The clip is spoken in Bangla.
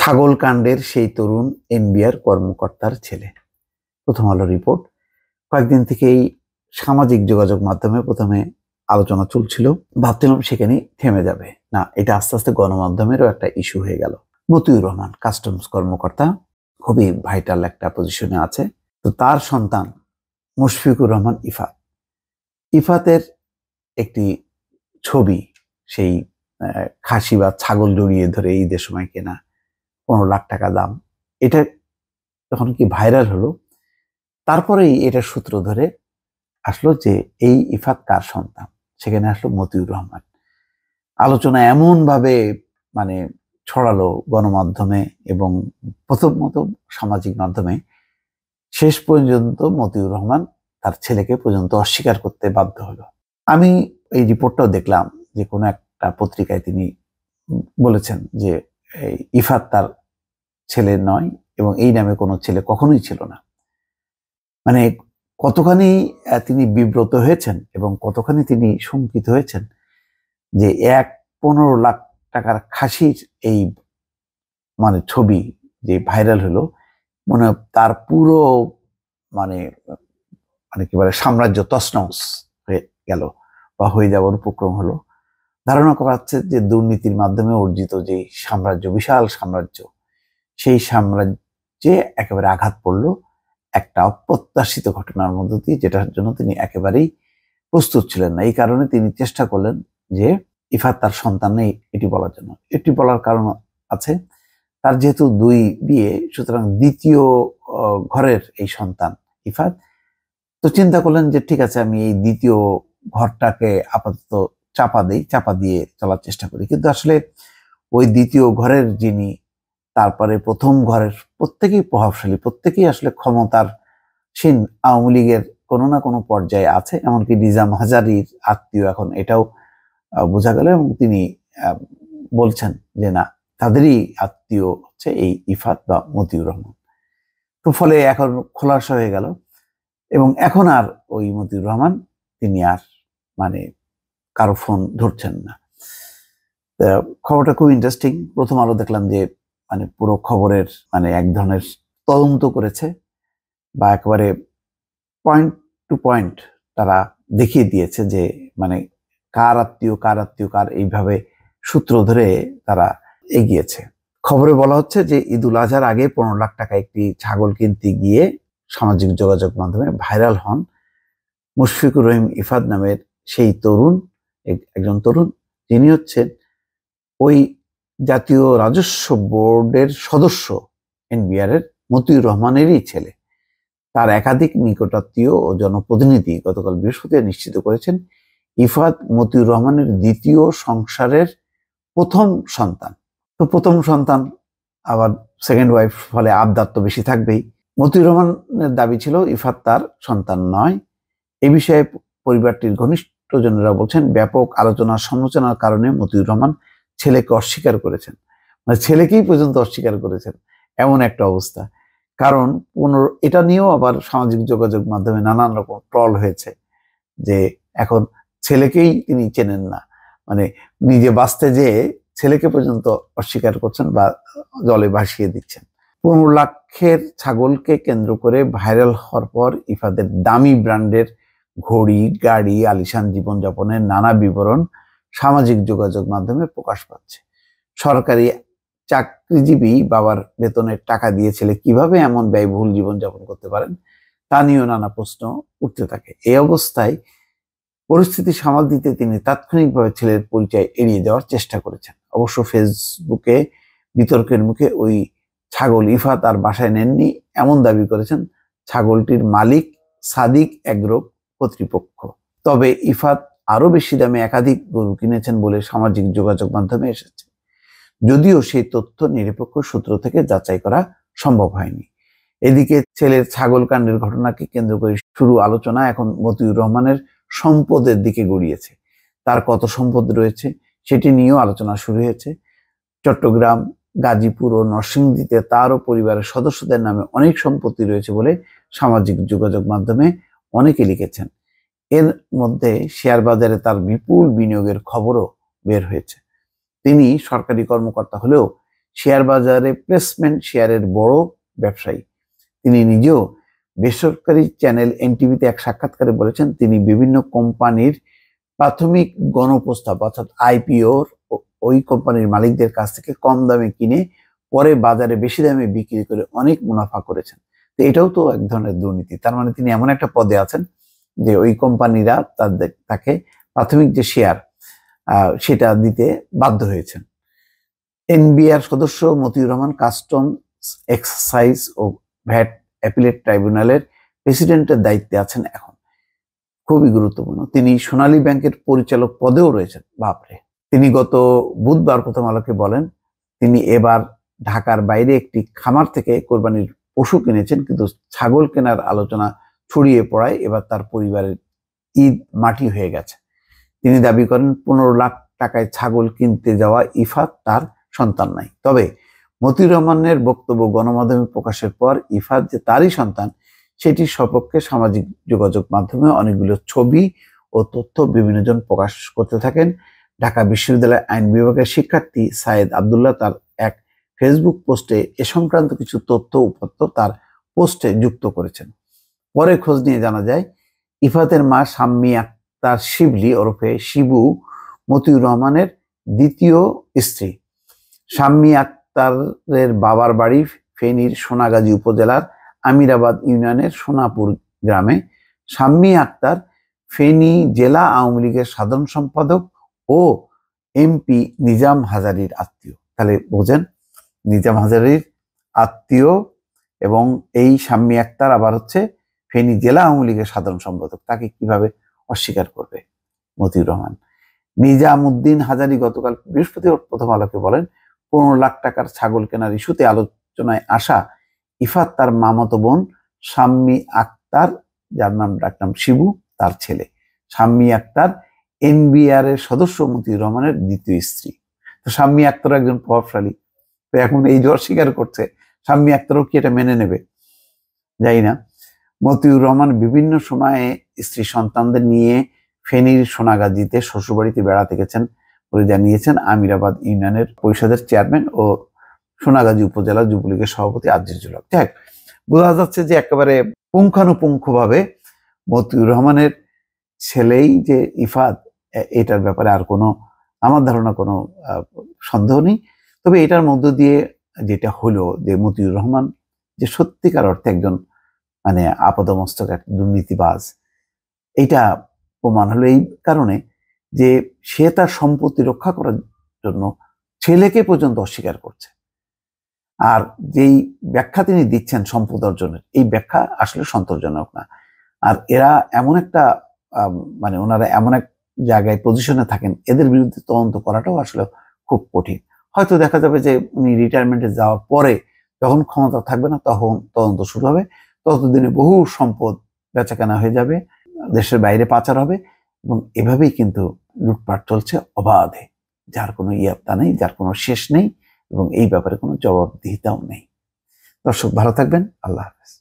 ছাগল কাণ্ডের সেই তরুণ এনবিআর কর্মকর্তার ছেলে। প্রথম আলো রিপোর্ট। কয়েকদিন থেকেই সামাজিক যোগাযোগ মাধ্যমে প্রথমে আলোচনা চলছিল, ভাবছিলাম সেখানেই থেমে যাবে না, এটা আস্তে আস্তে গণমাধ্যমেরও একটা ইস্যু হয়ে গেল। মতিউর রহমান কাস্টমস কর্মকর্তা, খুবই ভাইটাল একটা পজিশনে আছে। তো তার সন্তান মুশফিকুর রহমান ইফাত, ইফাতের একটি ছবি, সেই খাসি বা ছাগল জড়িয়ে ধরে ঈদের সময় কেনা, 15 লাখ টাকা দাম, এটা যখন কি ভাইরাল হলো, তারপরেই এটা সূত্র ধরে আসলো যে এই ইফাত কার সন্তান। সেখানে আসলো মতিউর রহমান। আলোচনা এমন ভাবে ছড়ালো গণমাধ্যমে এবং প্রথমত সামাজিক মাধ্যমে, শেষ পর্যন্ত মতিউর রহমান তার ছেলেকে পর্যন্ত অস্বীকার করতে বাধ্য হলো। আমি এই রিপোর্টটাও দেখলাম যে কোনো একটা পত্রিকায় তিনি বলেছেন যে ইফাত তার ছেলে নয় এবং এই নামে কোনো ছেলে কখনোই ছিল না। কতখানি তিনি বিব্রত হয়েছেন এবং কতখানি তিনি শঙ্কিত হয়েছেন যে 15 লাখ টাকার খাসির এই ছবি যে ভাইরাল হলো, তার পুরো কি বলে সাম্রাজ্য তছনছ হয়ে গেল বা হয়ে যাওয়ার উপক্রম হলো। ধারণা করা হচ্ছে যে দুর্নীতির মাধ্যমে অর্জিত যে সাম্রাজ্য, বিশাল সাম্রাজ্য, সেই সাম্রাজ্যে একেবারে আঘাত পড়লো একটা অপ্রত্যাশিত ঘটনার মধ্য দিয়ে, যেটার জন্য তিনি একেবারেই প্রস্তুত ছিলেন না। এই কারণে তিনি চেষ্টা করলেন যে ইফাত তার সন্তান নেই এটি বলার জন্য। এটি বলার কারণ আছে, তার যেহেতু 2 বিয়ে, সুতরাং দ্বিতীয় ঘরের এই সন্তান ইফাত। তো চিন্তা করলেন যে ঠিক আছে, আমি এই দ্বিতীয় ঘরটাকে আপাতত চাপা দিয়ে চলার চেষ্টা করি। কিন্তু আসলে ওই দ্বিতীয় ঘরের যিনি, তারপরে প্রথম ঘরের প্রত্যেকেই প্রভাবশালী, প্রত্যেকেই আসলে ক্ষমতার সিন আওয়ামী লীগের কোনো না কোনো পর্যায়ে আছে, এমনকি নিজাম হাজারীর আত্মীয় এখন, এটাও বোঝা গেল। এবং তিনি বলছেন যে না, তাদেরই আত্মীয় হচ্ছে এই ইফাত বা মতিউর রহমান। তো ফলে এখন খোলাসা হয়ে গেল এবং এখন আর ওই মতিউর রহমান তিনি আর কারো ফোন ধরছেন না। খবরটা খুব ইন্টারেস্টিং। প্রথম আলো দেখলাম যে পুরো খবরের এক ধরনের তদন্ত করেছে বা একেবারে পয়েন্ট টু পয়েন্ট তারা দেখিয়ে দিয়েছে যে কার আত্মীয় কার, এইভাবে সূত্র ধরে তারা এগিয়েছে। খবরে বলা হচ্ছে যে ঈদুল আজহার আগে 15 লাখ টাকা একটি ছাগল কিনতে গিয়ে সামাজিক যোগাযোগ মাধ্যমে ভাইরাল হন মুশফিকুর রহিম ইফাত নামের সেই একজন তরুণ, যিনি হচ্ছেন ওই জাতীয় রাজস্ব বোর্ডের সদস্য এনবিআর এর মতিউর রহমানেরই ছেলে। তার একাধিক নিকটাত্মীয় ও জনপ্রতিনিধি গতকাল বৃহস্পতিবার নিশ্চিত করেছেন ইফাত মতিউর রহমানের দ্বিতীয় সংসারের প্রথম সন্তান। তো প্রথম সন্তান আবার সেকেন্ড ওয়াইফ, ফলে আবদার তো বেশি থাকবেই। মতিউর রহমানের দাবি ছিল ইফাত তার সন্তান নয়। এ বিষয়ে পরিবারটির ঘনিষ্ঠজনেরা বলছেন, ব্যাপক আলোচনা সমালোচনার কারণে মতিউর রহমান ছেলেকে অস্বীকার করেছেন, ছেলেকেই পর্যন্ত অস্বীকার করেছেন, এমন একটা অবস্থা। কারণ এটা নিয়েও আবার সামাজিক যোগাযোগ মাধ্যমে নানান রকম ট্রল হয়েছে যে এখন ছেলেকেই তিনি চেনেন না, নিজে বাঁচতে যেয়ে ছেলেকে পর্যন্ত অস্বীকার করছেন বা জলে ভাসিয়ে দিচ্ছেন। 15 লাখের ছাগলকে কেন্দ্র করে ভাইরাল হওয়ার পর ইফাদের দামি ব্র্যান্ডের ঘড়ি, গাড়ি, আলিশান জীবনযাপনের নানা বিবরণ সামাজিক যোগাযোগ মাধ্যমে প্রকাশ পাচ্ছে। সরকারি চাকরিজীবী বাবার বেতনের টাকা দিয়ে ছেলে কিভাবে এমন ব্যয়বহুল জীবনযাপন করতে পারেন, তা নিয়েও নানা প্রশ্ন উঠতে থাকে। এই অবস্থায় পরিস্থিতি সামাল দিতে তিনি তাৎক্ষণিকভাবে ছেলের পরিচয় এড়িয়ে যাওয়ার চেষ্টা করেছেন। অবশ্য ফেসবুকে বিতর্কের মুখে ওই ছাগল ইফাত আর বাসায় নেননি এমন দাবি করেছেন ছাগলটির মালিক সাদিক এগ্রো কর্তৃপক্ষ। তবে ইফাত আরো বেশি দামে একাধিক গরু কিনেছেন বলে সামাজিক যোগাযোগ মাধ্যমে এসেছে, যদিও সেই তথ্য নিরপেক্ষ সূত্র থেকে যাচাই করা সম্ভব হয়নি। এদিকে ছেলের ছাগল কাণ্ডের ঘটনাকে কেন্দ্র করে শুরু আলোচনা এখন মতিউর রহমানের সম্পদের দিকে গড়িয়েছে। তার কত সম্পদ রয়েছে সেটি নিয়েও আলোচনা শুরু হয়েছে। চট্টগ্রাম, গাজীপুর ও নরসিংদীতে তার ও পরিবারের সদস্যদের নামে অনেক সম্পত্তি রয়েছে বলে সামাজিক যোগাযোগ মাধ্যমে অনেকে লিখেছেন। এর মধ্যে শেয়ার বাজারে তার বিপুল বিনিয়োগের খবরও বের হয়েছে। তিনি সরকারি কর্মকর্তা হলেও শেয়ার বাজারে প্লেসমেন্ট শেয়ারের বড় ব্যবসায়ী। তিনি নিজেও বেসরকারি চ্যানেল এনটিভিতে এক সাক্ষাৎকারে বলেছেন, তিনি বিভিন্ন কোম্পানির প্রাথমিক গণপ্রস্তাব অর্থাৎ আইপিওর ওই কোম্পানির মালিকদের কাছ থেকে কম দামে কিনে পরে বাজারে বেশি দামে বিক্রি করে অনেক মুনাফা করেছেন। তো এটাও তো এক ধরনের দুর্নীতি। তার মানে তিনি এমন একটা পদে আছেন যে ওই কোম্পানিরা তাকে প্রাথমিক যে শেয়ার সেটা দিতে বাধ্য হয়েছেন। এনবিআর সদস্য মতিউর রহমান কাস্টমস এক্সাইজ ও ভ্যাট অ্যাপিলেট ট্রাইব্যুনালের প্রেসিডেন্টের দায়িত্বে আছেন এখন। খুবই গুরুত্বপূর্ণ। তিনি সোনালী ব্যাংকের পরিচালক পদেও রয়েছেন। বাপরে। তিনি গত বুধবার প্রথম আলোকে বলেন, তিনি এবার ঢাকার বাইরে একটি খামার থেকে কোরবানির পশু কিনেছেন, কিন্তু ছাগল কেনার আলোচনা ছড়িয়ে পড়ায় এবার তার পরিবারের ঈদ মাটি হয়ে গেছে। তিনি দাবি করেন 15 লাখ টাকায় ছাগল কিনতে যাওয়া ইফাত তার সন্তান নাই। তবে মতিউর রহমানের বক্তব্য গণমাধ্যমে প্রকাশের পর ইফাত যে তারই সন্তান সেটির সপক্ষে সামাজিক যোগাযোগ মাধ্যমে অনেকগুলো ছবি ও তথ্য বিভিন্ন জন প্রকাশ করতে থাকেন। ঢাকা বিশ্ববিদ্যালয়ের আইন বিভাগের শিক্ষার্থী সায়েদ আবদুল্লাহ তার এক ফেসবুক পোস্টে এ সংক্রান্ত কিছু তথ্য উপাত্ত তার পোস্টে যুক্ত করেছেন। পরে খোঁজ নিয়ে জানা যায়, ইফাতের মা শাম্মী আক্তার শিবলি ওরফে শিবু মতিউর রহমানের দ্বিতীয় স্ত্রী। শাম্মী আক্তারের বাবার বাড়ি ফেনীর সোনাগাজী উপজেলার আমিরাবাদ ইউনিয়নের সোনাপুর গ্রামে। শাম্মী আক্তার ফেনী জেলা আওয়ামী লীগের সাধারণ সম্পাদক ও এমপি নিজাম হাজারীর আত্মীয়। তাহলে বোঝেন, নিজাম হাজারীর আত্মীয় এবং এই শাম্মী আক্তার আবার হচ্ছে ফেনী জেলা আওয়ামী লীগের সাধারণ সম্পাদক। তাকে কিভাবে অস্বীকার করবে মতিউর রহমান? নিজামউদ্দিন হাজারী গতকাল বৃহস্পতিবার প্রথম আলোকে বলেন, 15 লাখ টাকার ছাগল কেনার ইস্যুতে আলোচনায় আসা ইফাত তার মামাতো বোন শাম্মী আক্তার, যার ডাকনাম শিবু, তার ছেলে। শাম্মী আক্তার এনবিআর এর সদস্য মতিউর রহমানের দ্বিতীয় স্ত্রী। তো শাম্মী আক্তার একজন প্রভাবশালী, তো এখন এই যে অস্বীকার করছে, শাম্মী আক্তারও কি এটা মেনে নেবে? জানি না। মতিউর রহমান বিভিন্ন সময়ে স্ত্রী সন্তানদের নিয়ে ফেনীর সোনাগাজীতে শ্বশুরবাড়িতে বেড়াতে গেছেন বলে জানিয়েছেন আমিরাবাদ ইউনিয়নের পরিষদের চেয়ারম্যান ও সোনাগাজী উপজেলা যুবলীগের সভাপতি আজিজুল হক। যাক, বোঝা যাচ্ছে যে একেবারে পুঙ্খানুপুঙ্খভাবে মতিউর রহমানের ছেলেই যে ইফাত, এটার ব্যাপারে আর কোনো আমার ধারণা কোনো সন্দেহ নেই। তবে এটার মধ্য দিয়ে যেটা হলো যে মতিউর রহমান যে সত্যিকার অর্থে একজন মানে আপাদমস্তক এক দুর্নীতিবাজ, এটা প্রমাণ হলো এই কারণে যে সে তার সম্পত্তি রক্ষা করার জন্য ছেলেকে পর্যন্ত অস্বীকার করছে। আর যেই ব্যাখ্যা তিনি দিচ্ছেন সম্পদ অর্জনের, এই ব্যাখ্যা আসলে সন্তোষজনক না। আর এরা এমন একটা মানে ওনারা এমন এক জায়গায় পজিশনে থাকেন, এদের বিরুদ্ধে তদন্ত করাটাও আসলে খুব কঠিন। হয়তো দেখা যাবে যে উনি রিটায়ারমেন্টে যাওয়ার পরে যখন ক্ষমতা থাকবে না তখন তদন্ত শুরু হবে। ততদিনে বহু সম্পদ বেচাকেনা হয়ে যাবে, দেশের বাইরে পাচার হবে, এবং এভাবেই কিন্তু লুটপাট চলছে অবাধে, যার কোনো ইয়াত্তা নেই, যার কোনো শেষ নেই, এবং এই ব্যাপারে কোনো জবাবদিহিতাও নেই। দর্শক ভালো থাকবেন। আল্লাহ হাফেজ।